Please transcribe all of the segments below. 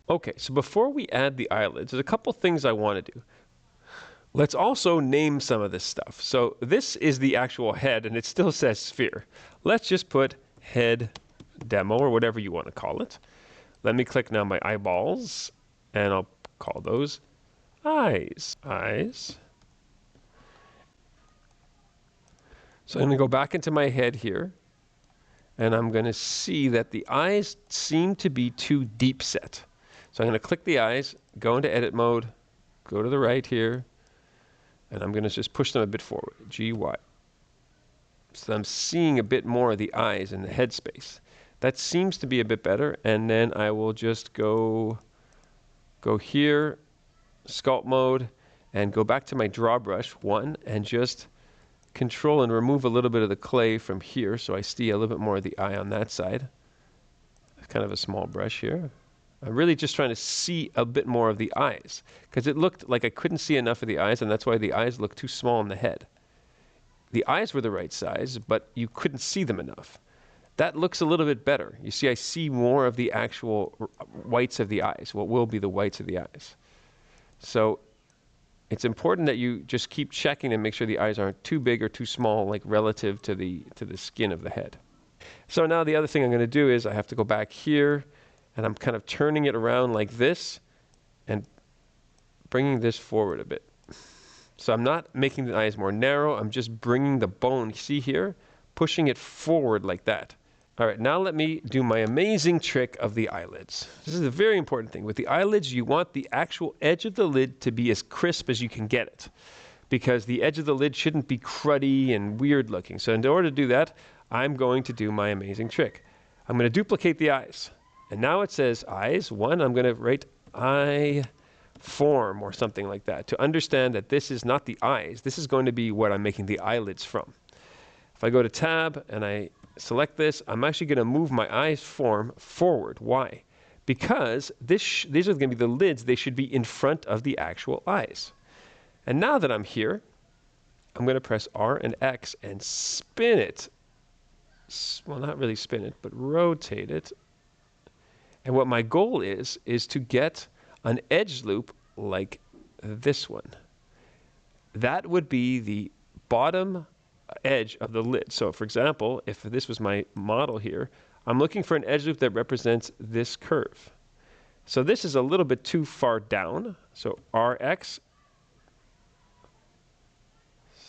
Okay, so before we add the eyelids, there's a couple things I want to do. Let's also name some of this stuff. So this is the actual head, and it still says sphere. Let's just put head demo, or whatever you want to call it. Let me click now my eyeballs, and I'll call those eyes. Eyes. So I'm going to go back into my head here, and I'm going to see that the eyes seem to be too deep set. So I'm going to click the eyes, go into edit mode, go to the right here, and I'm going to just push them a bit forward, GY. So I'm seeing a bit more of the eyes in the head space. That seems to be a bit better, and then I will just go here, sculpt mode, and go back to my draw brush, 1, and just control and remove a little bit of the clay from here so I see a little bit more of the eye on that side. Kind of a small brush here. I'm really just trying to see a bit more of the eyes because it looked like I couldn't see enough of the eyes, and that's why the eyes look too small in the head. The eyes were the right size, but you couldn't see them enough. That looks a little bit better. You see, I see more of the actual whites of the eyes, what will be the whites of the eyes. So it's important that you just keep checking and make sure the eyes aren't too big or too small, like relative to the skin of the head. So now the other thing I'm going to do is I have to go back here, and I'm kind of turning it around like this and bringing this forward a bit. So I'm not making the eyes more narrow, I'm just bringing the bone, see here, pushing it forward like that. All right, now let me do my amazing trick of the eyelids. This is a very important thing. With the eyelids, you want the actual edge of the lid to be as crisp as you can get it, because the edge of the lid shouldn't be cruddy and weird looking. So in order to do that, I'm going to do my amazing trick. I'm going to duplicate the eyes. And now it says eyes. 1, I'm going to write eye form or something like that to understand that this is not the eyes. This is going to be what I'm making the eyelids from. If I go to tab and I select this, I'm actually going to move my eyes form forward. Why? Because these are going to be the lids. They should be in front of the actual eyes. And now that I'm here, I'm going to press R and X and spin it. Well, not really spin it, but rotate it. And what my goal is to get an edge loop like this one. That would be the bottom edge of the lid. So for example, if this was my model here, I'm looking for an edge loop that represents this curve. So this is a little bit too far down. So RX,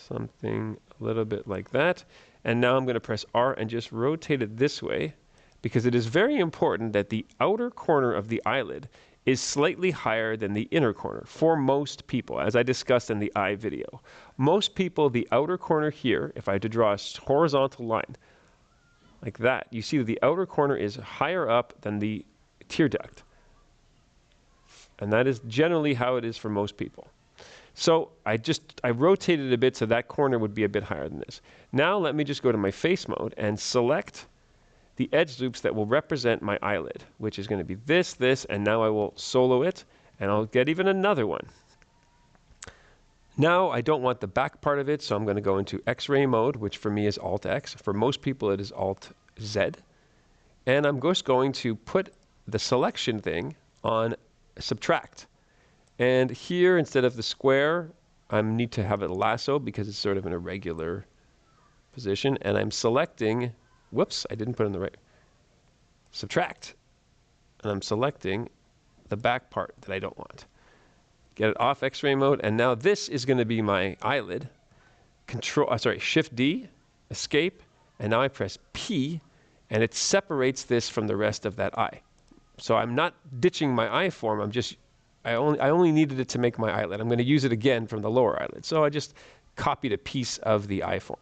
something a little bit like that. And now I'm going to press R and just rotate it this way, because it is very important that the outer corner of the eyelid is slightly higher than the inner corner for most people, as I discussed in the eye video. Most people, the outer corner here, if I had to draw a horizontal line like that, you see that the outer corner is higher up than the tear duct. And that is generally how it is for most people. So I rotated it a bit so that corner would be a bit higher than this. Now let me just go to my face mode and select the edge loops that will represent my eyelid, which is going to be this, and now I will solo it, and I'll get even another one. Now I don't want the back part of it, so I'm going to go into X-ray mode, which for me is Alt-X. For most people it is Alt-Z. And I'm just going to put the selection thing on subtract. And here, instead of the square, I need to have it lasso because it's sort of in a regular position, and I'm selecting, whoops, I didn't put in the right, subtract, and I'm selecting the back part that I don't want. Get it off X-ray mode, and now this is going to be my eyelid. Shift D, escape, and now I press P, and it separates this from the rest of that eye. So I'm not ditching my eye form, I only needed it to make my eyelid. I'm going to use it again from the lower eyelid. So I just copied a piece of the eye form.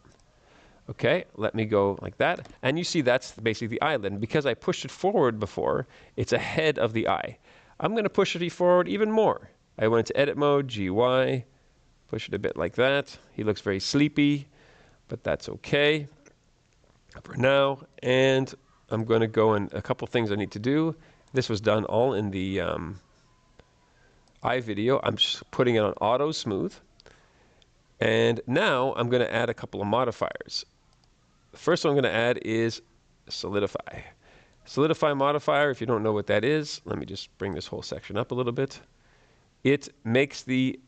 Okay, let me go like that. And you see that's basically the eyelid. And because I pushed it forward before, it's ahead of the eye. I'm going to push it forward even more. I went to edit mode, GY, push it a bit like that. He looks very sleepy, but that's okay for now. And I'm going to go in a couple things I need to do. This was done all in the eye video. I'm just putting it on auto smooth. And now I'm going to add a couple of modifiers. The first one I'm going to add is solidify. Solidify modifier, if you don't know what that is, let me just bring this whole section up a little bit. It makes the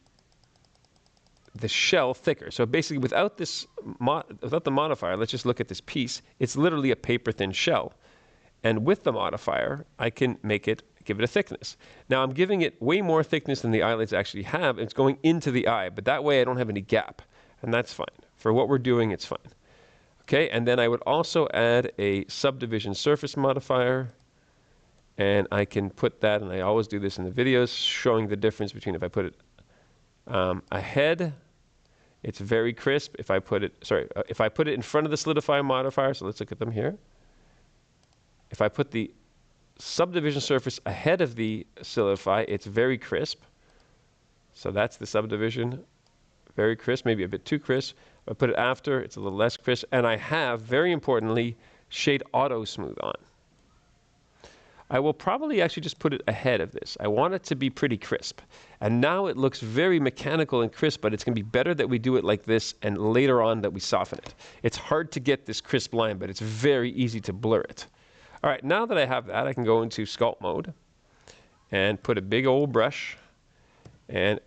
shell thicker. So basically without the modifier, let's just look at this piece. It's literally a paper thin shell. And with the modifier, I can give it a thickness. Now I'm giving it way more thickness than the eyelids actually have. It's going into the eye, but that way I don't have any gap. And that's fine. For what we're doing, it's fine. Okay, and then I would also add a subdivision surface modifier. And I can put that, and I always do this in the videos, showing the difference between if I put it ahead, it's very crisp. If I put it in front of the solidify modifier, so let's look at them here. If I put the subdivision surface ahead of the solidify, it's very crisp. So that's the subdivision, very crisp, maybe a bit too crisp. If I put it after, it's a little less crisp. And I have, very importantly, shade auto smooth on. I will probably actually just put it ahead of this. I want it to be pretty crisp. And now it looks very mechanical and crisp, but it's going to be better that we do it like this and later on that we soften it. It's hard to get this crisp line, but it's very easy to blur it. All right, now that I have that, I can go into sculpt mode and put a big old brush. And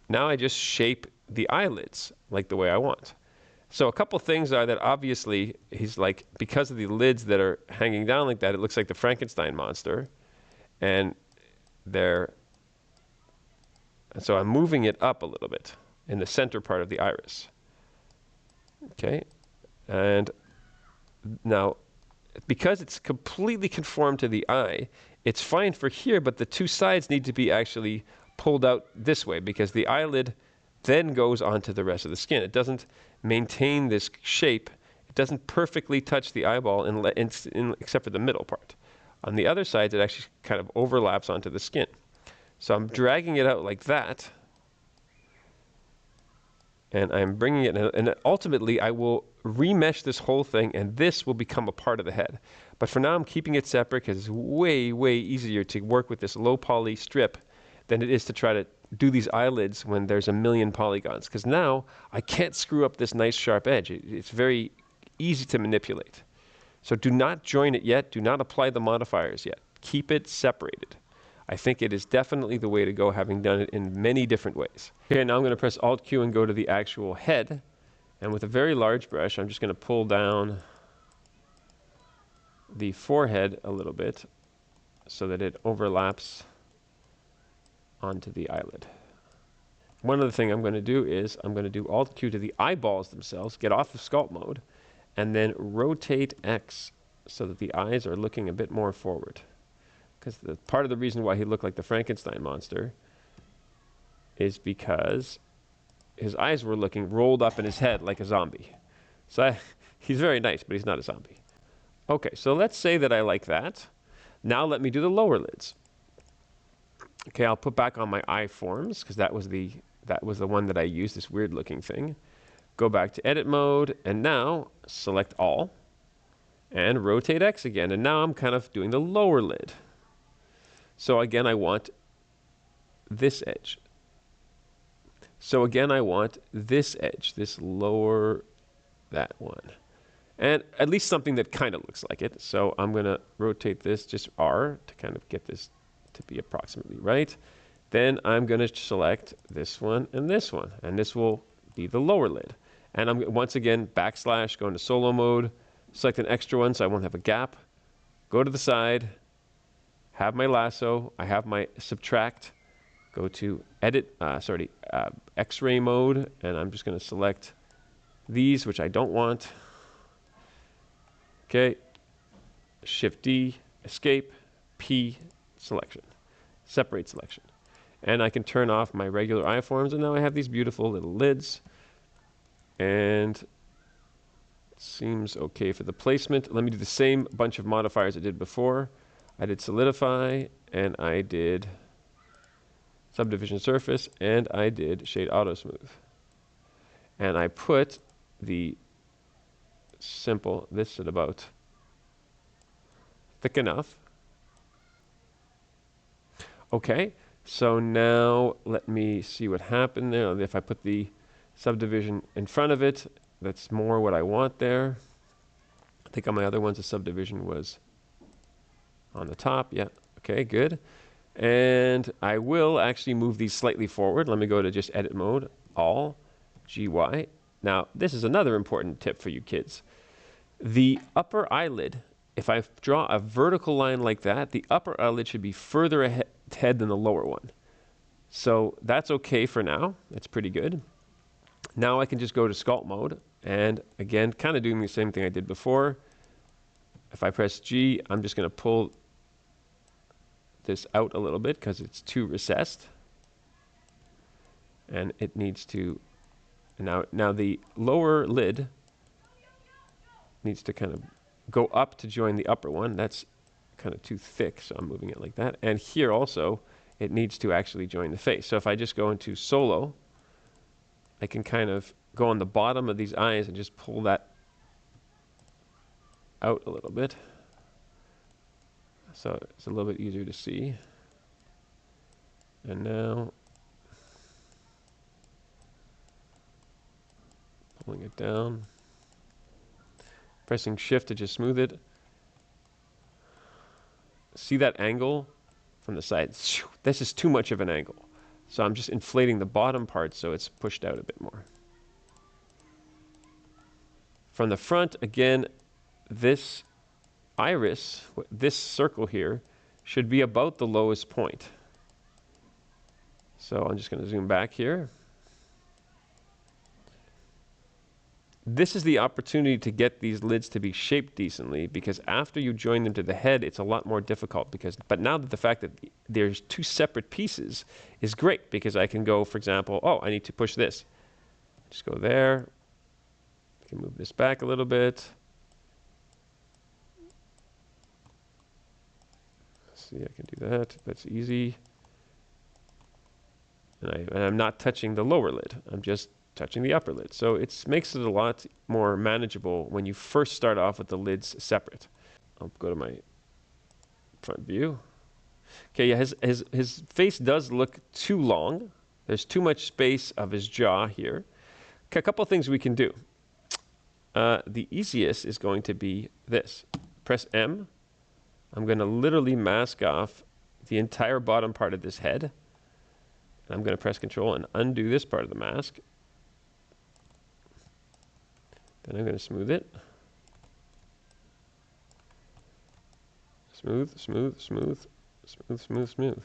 now I just shape the eyelids like the way I want. So a couple things are that obviously he's like, because of the lids that are hanging down like that, it looks like the Frankenstein monster. And so I'm moving it up a little bit in the center part of the iris. Okay, and now because it's completely conformed to the eye, it's fine for here, but the two sides need to be actually pulled out this way because the eyelid then goes onto the rest of the skin. It doesn't maintain this shape. It doesn't perfectly touch the eyeball except for the middle part. On the other sides, it actually kind of overlaps onto the skin. So I'm dragging it out like that, and I'm bringing it, and ultimately I will remesh this whole thing, and this will become a part of the head. But for now, I'm keeping it separate because it's way, way easier to work with this low poly strip than it is to try to do these eyelids when there's a million polygons. Because now I can't screw up this nice sharp edge. It's very easy to manipulate. So do not join it yet. Do not apply the modifiers yet. Keep it separated. I think it is definitely the way to go, having done it in many different ways. Okay, now I'm going to press Alt-Q and go to the actual head. And with a very large brush, I'm just going to pull down the forehead a little bit so that it overlaps onto the eyelid. One other thing I'm going to do is I'm going to do Alt-Q to the eyeballs themselves, get off of sculpt mode, and then rotate X so that the eyes are looking a bit more forward. Because part of the reason why he looked like the Frankenstein monster is because his eyes were looking rolled up in his head like a zombie. So he's very nice, but he's not a zombie. Okay, so let's say that I like that. Now let me do the lower lids. Okay, I'll put back on my eye forms because that was the one that I used, this weird looking thing. Go back to edit mode, and now select all and rotate X again. And now I'm kind of doing the lower lid. So again, I want this edge. So again, I want this edge, this lower, that one. And at least something that kind of looks like it. So I'm going to rotate this, just R, to kind of get this to be approximately right. Then I'm going to select this one, and this will be the lower lid. And I'm once again, backslash, go into solo mode, select an extra one so I won't have a gap. Go to the side, have my lasso, I have my subtract, go to edit, X-ray mode, and I'm just going to select these, which I don't want. Okay, Shift D, escape, P, selection, separate selection. And I can turn off my regular eye forms, and now I have these beautiful little lids. And it seems okay for the placement. Let me do the same bunch of modifiers I did before. I did solidify, and I did subdivision surface, and I did shade auto smooth. And I put the this at about thick enough. Okay, so now let me see what happened there. If I put the subdivision in front of it, that's more what I want there. I think on my other ones, the subdivision was on the top. Yeah, okay, good. And I will actually move these slightly forward. Let me go to just edit mode, all, GY. Now, this is another important tip for you kids. The upper eyelid, if I draw a vertical line like that, the upper eyelid should be further ahead than the lower one. So that's okay for now. That's pretty good. Now I can just go to sculpt mode. And again, kind of doing the same thing I did before. If I press G, I'm just going to pull this out a little bit because it's too recessed. And it needs to, now the lower lid needs to kind of go up to join the upper one. That's kind of too thick, so I'm moving it like that. And here also, it needs to actually join the face. So if I just go into solo, I can kind of go on the bottom of these eyes and just pull that out a little bit. So it's a little bit easier to see. And now, pulling it down. Pressing shift to just smooth it. See that angle from the side? This is too much of an angle. So I'm just inflating the bottom part so it's pushed out a bit more. From the front, again, this iris, this circle here, should be about the lowest point. So I'm just going to zoom back here. This is the opportunity to get these lids to be shaped decently, because after you join them to the head, it's a lot more difficult. But now that the fact that there's two separate pieces is great, because I can go, for example, oh, I need to push this. Just go there. I can move this back a little bit. See, I can do that. That's easy. And I'm not touching the lower lid. I'm just touching the upper lid. So it makes it a lot more manageable when you first start off with the lids separate. I'll go to my front view. Okay, yeah, his face does look too long. There's too much space of his jaw here. Okay, a couple of things we can do. The easiest is going to be this. Press M. I'm going to literally mask off the entire bottom part of this head. And I'm going to press Control and undo this part of the mask. Then I'm going to smooth it. Smooth, smooth, smooth, smooth, smooth, smooth.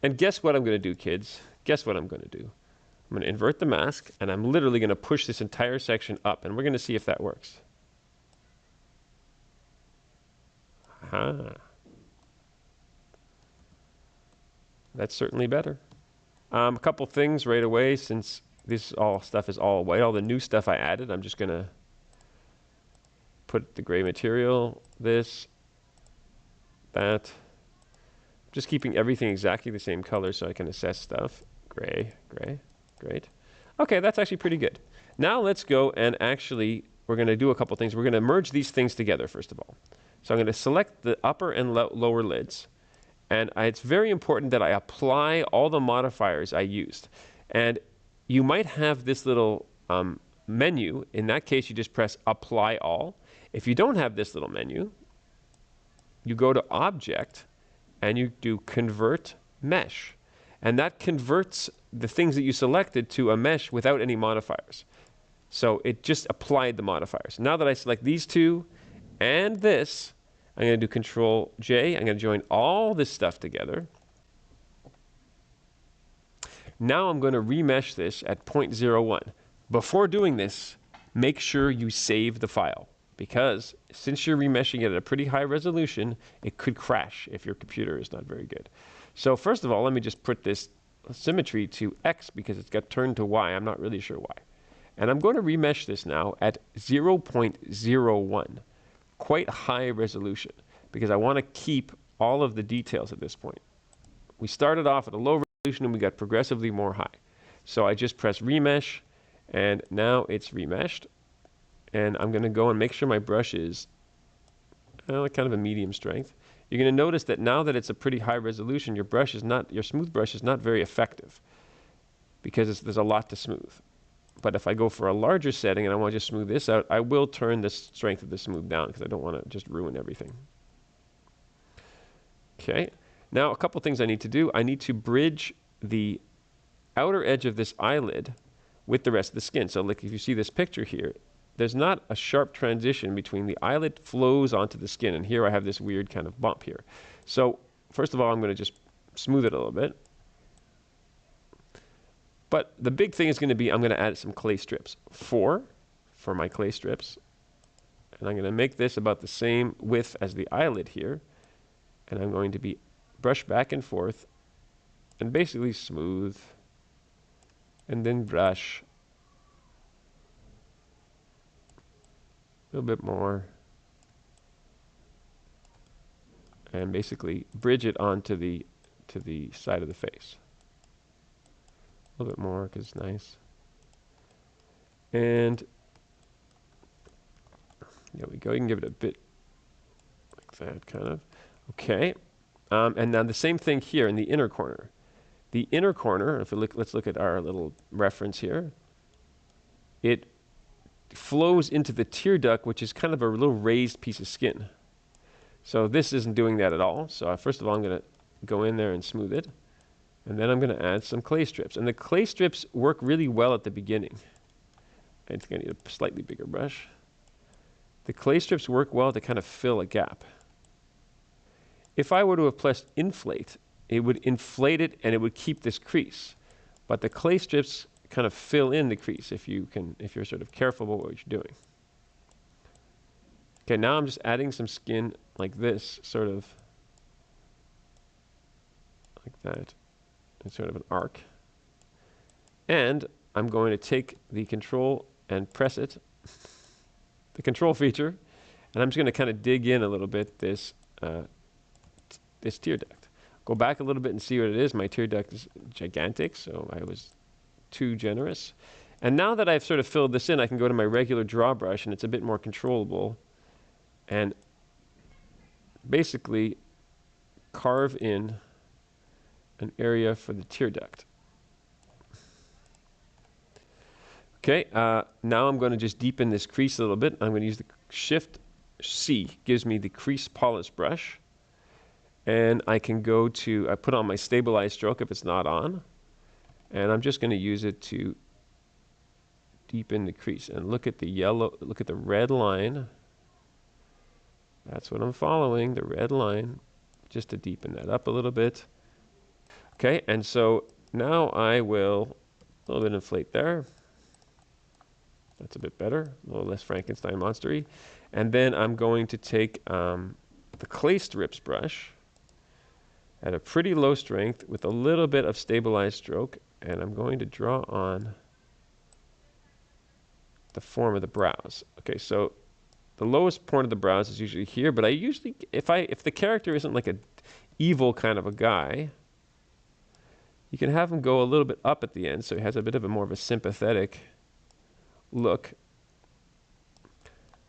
And guess what I'm going to do, kids? Guess what I'm going to do? I'm going to invert the mask, and I'm literally going to push this entire section up, and we're going to see if that works. Aha. That's certainly better. A couple things right away, since this stuff is all white, all the new stuff I added, I'm just going to put the gray material, this, that. Just keeping everything exactly the same color so I can assess stuff. Gray, gray, great. Okay, that's actually pretty good. Now let's go and actually, we're going to do a couple things. We're going to merge these things together, first of all. So I'm going to select the upper and lower lids. And it's very important that I apply all the modifiers I used. And you might have this little menu. In that case, you just press Apply All. If you don't have this little menu, you go to Object, and you do Convert Mesh. And that converts the things that you selected to a mesh without any modifiers. So it just applied the modifiers. Now that I select these two and this, I'm going to do Control J. I'm going to join all this stuff together. Now I'm going to remesh this at 0.01. Before doing this, make sure you save the file, because since you're remeshing it at a pretty high resolution, it could crash if your computer is not very good. So first of all, let me just put this symmetry to X because it's got turned to Y. I'm not really sure why. And I'm going to remesh this now at 0.01. Quite high resolution, because I want to keep all of the details at this point. We started off at a low resolution and we got progressively more high. So I just press remesh, and now it's remeshed. And I'm going to go and make sure my brush is kind of a medium strength. You're going to notice that now that it's a pretty high resolution, your smooth brush is not very effective, because there's a lot to smooth. But if I go for a larger setting and I want to just smooth this out, I will turn the strength of the smooth down, because I don't want to just ruin everything. Okay, now a couple things I need to do. I need to bridge the outer edge of this eyelid with the rest of the skin. So like if you see this picture here, there's not a sharp transition between the eyelid flows onto the skin, and here I have this weird kind of bump here. So first of all, I'm going to just smooth it a little bit. But the big thing is going to be I'm going to add some clay strips. 4 for my clay strips. And I'm going to make this about the same width as the eyelid here. And I'm going to be brush back and forth and basically smooth and then brush a little bit more and basically bridge it onto the side of the face. A little bit more because it's nice. And there we go. You can give it a bit like that, kind of. Okay. And now the same thing here in the inner corner. The inner corner, if we look, let's look at our little reference here. It flows into the tear duct, which is kind of a little raised piece of skin. So this isn't doing that at all. So first of all, I'm going to go in there and smooth it. And then I'm going to add some clay strips. And the clay strips work really well at the beginning. I think I need a slightly bigger brush. The clay strips work well to kind of fill a gap. If I were to have pressed inflate, it would inflate it and it would keep this crease. But the clay strips kind of fill in the crease if you're sort of careful about what you're doing. Okay, now I'm just adding some skin like this, sort of like that. It's sort of an arc. And I'm going to take the control and press it, the control feature, and I'm just going to kind of dig in a little bit this tear duct. Go back a little bit and see what it is. My tear duct is gigantic, so I was too generous. And now that I've sort of filled this in, I can go to my regular draw brush, and it's a bit more controllable, and basically carve in an area for the tear duct. Okay, now I'm going to just deepen this crease a little bit. I'm going to use the Shift C, gives me the crease polish brush. And I can go to, I put on my stabilized stroke if it's not on. And I'm just going to use it to deepen the crease. And look at the yellow, look at the red line. That's what I'm following, the red line, just to deepen that up a little bit. Okay, and so now I will a little bit inflate there. That's a bit better, a little less Frankenstein monstery. And then I'm going to take the clay strips brush at a pretty low strength with a little bit of stabilized stroke, and I'm going to draw on the form of the brows. Okay, so the lowest point of the brows is usually here, but I usually, if the character isn't like a evil kind of a guy, you can have him go a little bit up at the end, so he has a bit of a more of a sympathetic look.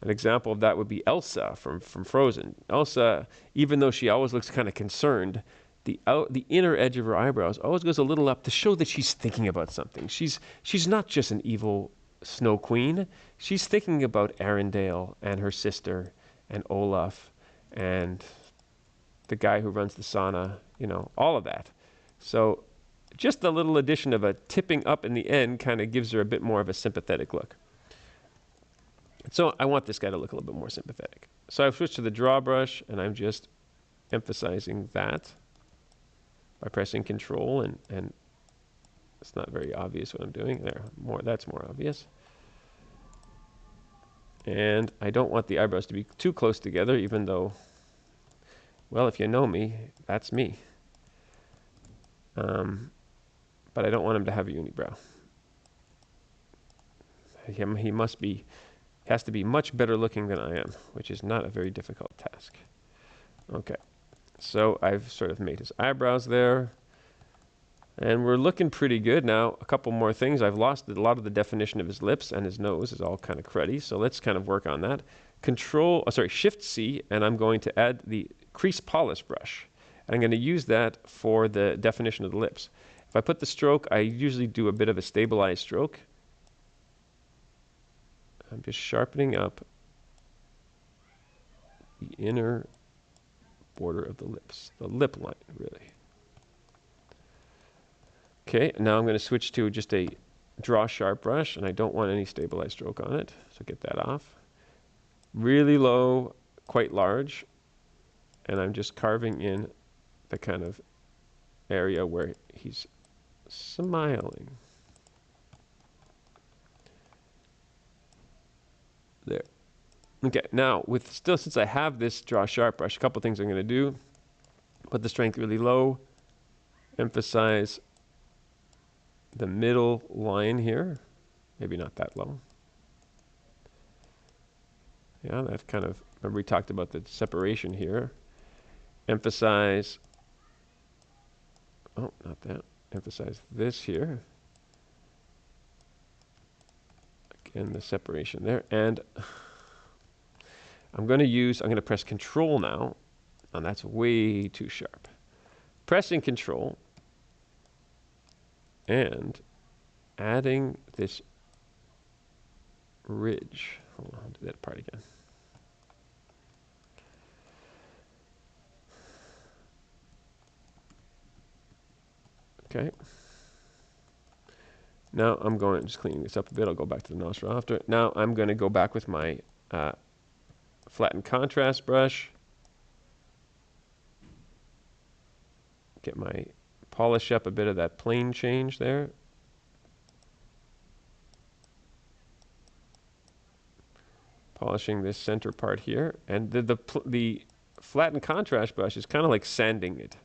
An example of that would be Elsa from Frozen. Elsa, even though she always looks kind of concerned, the inner edge of her eyebrows always goes a little up to show that she's thinking about something. She's not just an evil Snow Queen. She's thinking about Arendelle and her sister and Olaf and the guy who runs the sauna, you know, all of that. So just a little addition of a tipping up in the end kind of gives her a bit more of a sympathetic look. So I want this guy to look a little bit more sympathetic. So I've switched to the draw brush, and I'm just emphasizing that by pressing Control, and it's not very obvious what I'm doing there. That's more obvious. And I don't want the eyebrows to be too close together, even though, well, if you know me, that's me. But I don't want him to have a unibrow. He has to be much better looking than I am, which is not a very difficult task. Okay, so I've sort of made his eyebrows there, and we're looking pretty good. Now, a couple more things. I've lost a lot of the definition of his lips, and his nose is all kind of cruddy, so let's kind of work on that. Shift C, and I'm going to add the crease polish brush. And I'm going to use that for the definition of the lips. If I put the stroke, I usually do a bit of a stabilized stroke. I'm just sharpening up the inner border of the lips, the lip line, really. Okay, now I'm going to switch to just a draw sharp brush, and I don't want any stabilized stroke on it, so get that off. Really low, quite large, and I'm just carving in the kind of area where he's smiling. There. Okay, now since I have this draw sharp brush, a couple things I'm going to do. Put the strength really low, emphasize the middle line here, maybe not that low. Yeah, that kind of, remember we talked about the separation here. Emphasize, oh, not that, emphasize this here. Again, the separation there. And I'm going to press Control now, and that's way too sharp. Pressing Control and adding this ridge. Hold on, I'll do that part again. Okay. Now I'm just cleaning this up a bit. I'll go back to the nostril after. Now I'm going to go back with my flatten contrast brush. Get my polish up a bit of that plane change there. Polishing this center part here. And the flatten contrast brush is kind of like sanding it.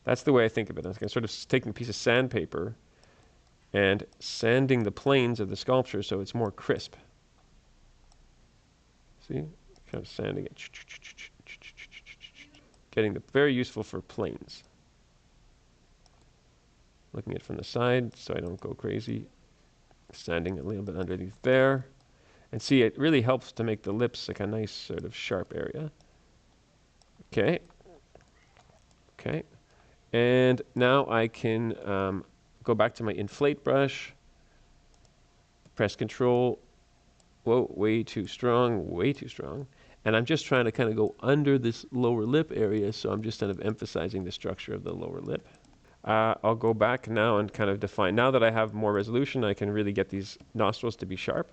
That's the way I think of it. I'm sort of taking a piece of sandpaper and sanding the planes of the sculpture so it's more crisp. See? Kind of sanding it. Getting very useful for planes. Looking at it from the side so I don't go crazy. Sanding a little bit underneath there. And see, it really helps to make the lips like a nice sort of sharp area. Okay. Okay. And now I can go back to my inflate brush. Press Control. Whoa, way too strong, way too strong. And I'm just trying to kind of go under this lower lip area, so I'm just kind of emphasizing the structure of the lower lip. I'll go back now and kind of define. Now that I have more resolution, I can really get these nostrils to be sharp.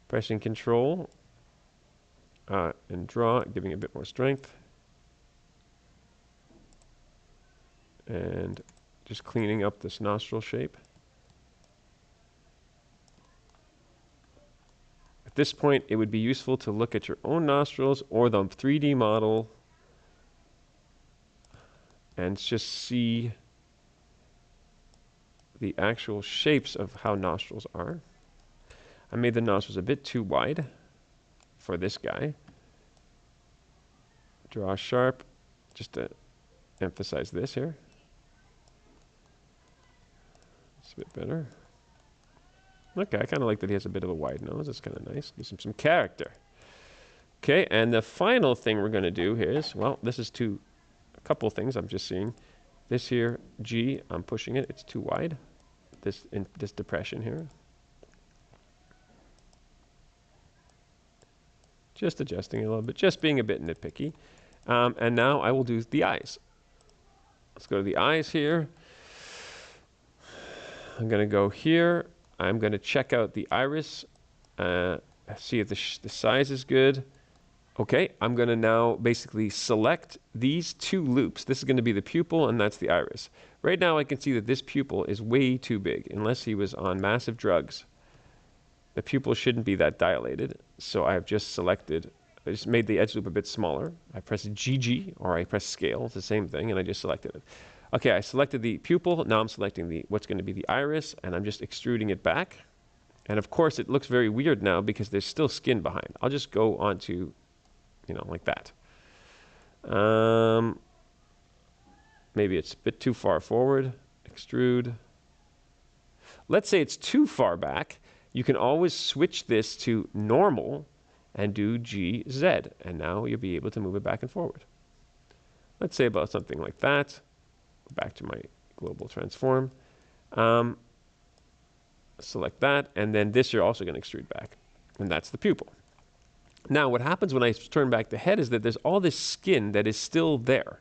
Pressing Control and draw, giving a bit more strength. And just cleaning up this nostril shape. At this point, it would be useful to look at your own nostrils or the 3D model and just see the actual shapes of how nostrils are. I made the nostrils a bit too wide for this guy. Draw sharp, just to emphasize this here. It's a bit better. Okay, I kind of like that he has a bit of a wide nose. That's kind of nice. Gives him some character. Okay, and the final thing we're going to do here is, well, this is a couple of things I'm just seeing. This here, G, I'm pushing it. It's too wide. This depression here. Just adjusting it a little bit, just being a bit nitpicky. And now I will do the eyes. Let's go to the eyes here. I'm going to go here. I'm going to check out the iris, see if the size is good. Okay, I'm going to now basically select these two loops. This is going to be the pupil, and that's the iris. Right now I can see that this pupil is way too big. Unless he was on massive drugs, the pupil shouldn't be that dilated. So I have just made the edge loop a bit smaller. I press GG, or I press scale, it's the same thing, and I just selected it. Okay, I selected the pupil. Now I'm selecting what's going to be the iris, and I'm just extruding it back. And of course, it looks very weird now because there's still skin behind. I'll just go on to, like that. Maybe it's a bit too far forward. Extrude. Let's say it's too far back. You can always switch this to normal and do GZ, and now you'll be able to move it back and forward. Let's say about something like that. Back to my global transform. Select that, and then this you're also going to extrude back, and that's the pupil. Now, what happens when I turn back the head is that there's all this skin that is still there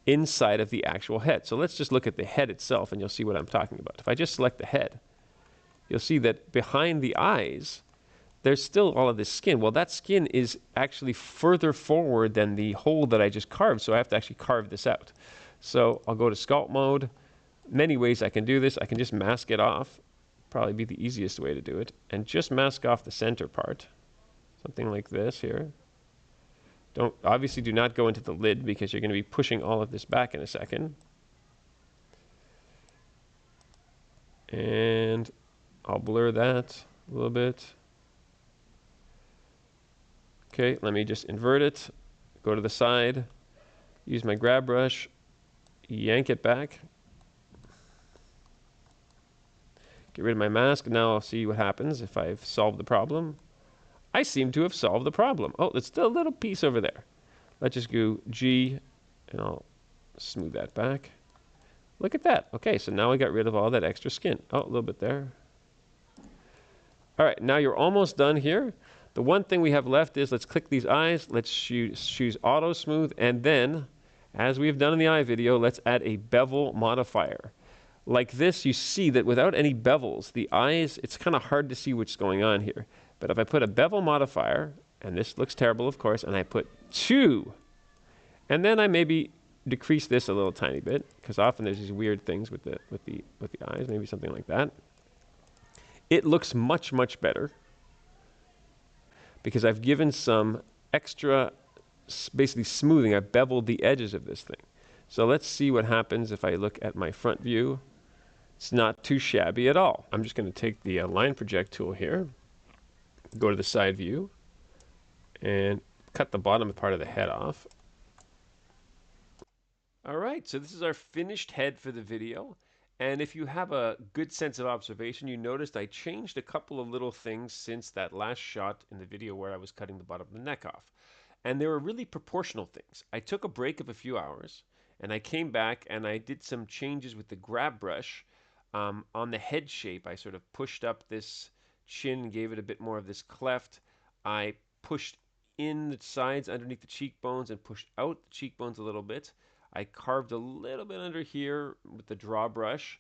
inside of the actual head. So let's just look at the head itself and you'll see what I'm talking about. If I just select the head, you'll see that behind the eyes, there's still all of this skin. Well, that skin is actually further forward than the hole that I just carved, so I have to actually carve this out. So I'll go to sculpt mode. Many ways I can do this. I can just mask it off. Probably be the easiest way to do it. And just mask off the center part. Something like this here. Obviously do not go into the lid because you're going to be pushing all of this back in a second. And I'll blur that a little bit. Okay, let me just invert it, go to the side, use my grab brush, yank it back, get rid of my mask. Now I'll see what happens if I've solved the problem. I seem to have solved the problem. Oh, there's still a little piece over there. Let's just go G, and I'll smooth that back. Look at that. Okay, so now I got rid of all that extra skin. Oh, a little bit there. All right, now you're almost done here. The one thing we have left is let's click these eyes, let's choose auto smooth, and then, as we have done in the eye video, let's add a bevel modifier. Like this, you see that without any bevels, the eyes, it's kind of hard to see what's going on here. But if I put a bevel modifier, and this looks terrible, of course, and I put 2, and then I maybe decrease this a little tiny bit, because often there's these weird things with the eyes, maybe something like that. It looks much, much better because I've given some extra, basically smoothing. I've beveled the edges of this thing. So let's see what happens if I look at my front view. It's not too shabby at all. I'm just going to take the line project tool here, go to the side view, and cut the bottom part of the head off. All right, so this is our finished head for the video. And if you have a good sense of observation, you noticed I changed a couple of little things since that last shot in the video where I was cutting the bottom of the neck off. And they were really proportional things. I took a break of a few hours, and I came back and I did some changes with the grab brush on the head shape. I sort of pushed up this chin, gave it a bit more of this cleft. I pushed in the sides underneath the cheekbones and pushed out the cheekbones a little bit. I carved a little bit under here with the draw brush.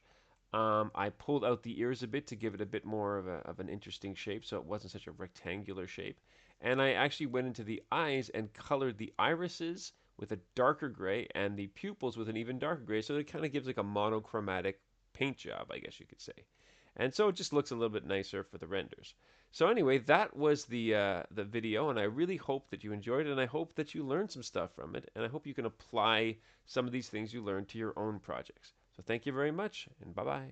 I pulled out the ears a bit to give it a bit more of an interesting shape so it wasn't such a rectangular shape. And I actually went into the eyes and colored the irises with a darker gray and the pupils with an even darker gray, so it kind of gives like a monochromatic paint job, I guess you could say. And so it just looks a little bit nicer for the renders. So anyway, that was the video, and I really hope that you enjoyed it, and I hope that you learned some stuff from it, and I hope you can apply some of these things you learned to your own projects. So thank you very much, and bye-bye.